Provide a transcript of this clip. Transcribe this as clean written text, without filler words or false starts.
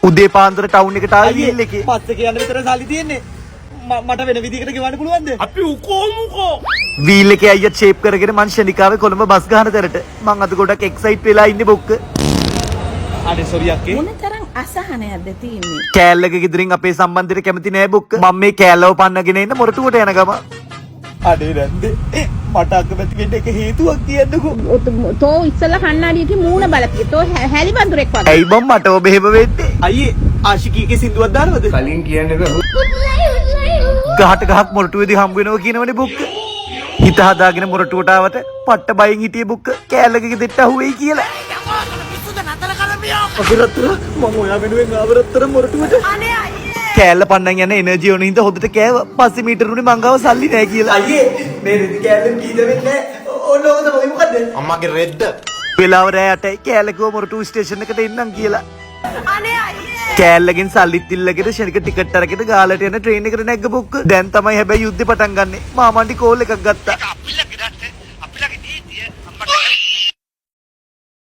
උදේ පාන්දර ටවුන් එකට ආවේ වීල් එකේ. බස් එකේ යන්න විතර සල්ලි තියෙන්නේ. මට වෙන විදිහකට ගෙවන්න පුළුවන්ද? අපි උකෝමුකෝ. වීල් එකේ අයියා ෂේප් කරගෙන මං ශනිකාවේ කොළඹ බස් ගහන තරට මං අද ගොඩක් එක්සයිට් වෙලා ඉන්නේ බොක්ක. අනේ සෝරි අක්කේ. මොන තරම් අසහනයක්ද තියෙන්නේ. කෑල්ලක ගෙදරින් අපේ සම්බන්ධයට කැමති නෑ බොක්ක. මම මේ කෑල්ලව පන්නගෙන ඉන්න මොරටුවට යන ගම. අනේ නැන්දේ. මට අකමැති වෙන්න එක හේතුවක් කියන්නකෝ. තෝ ඉස්සලා කන්නාඩියට මූණ බලපිය. තෝ හැලි බඳුරෙක් වගේ. ඇයි බම් මට ඔබ එහෙම වෙන්නේ? අයියේ ආශිකීගේ සින්දුවක් දානවද? කලින් කියන්නේ ගහට ගහක් මොරටුවේදී හම්බ වෙනවා කියනවනේ බොක්ක. හිත හදාගෙන මොරටුවට ආවට පට්ට බයින් හිටියේ බොක්ක කෑල්ලක ගෙදෙට්ට අහුවෙයි කියලා. අපරතර මම ඔයා වෙනුවෙන් ආවරතර මොරටුවට. කෑල්ල පන්නන් යන එනර්ජි ඕන හින්දා හොදට කෑව. පස්සේ මීටරුනේ මං ගාව සල්ලි නෑ කියලා. අයියේ මේ රෙදි කෑල්ලෙන් කීද වෙන්නේ? ඕන ඕන මොකද? අම්මගේ රෙද්ද. වෙලාව රෑ 8යි කෑල්ලකව මොරටු ස්ටේෂන් එකට එන්නම් කියලා. කෑල්ලගෙන් සල්ලිත් ඉල්ලගෙන ෂණික ටිකට් අරගෙන ගාලට යන ට්‍රේන් එකට නැග්ග බොක්ක. දැන් තමයි හැබැයි යුද්ධේ පටන් ගන්නෙ. මාමන්ඩි කෝල් එකක් ගත්තා.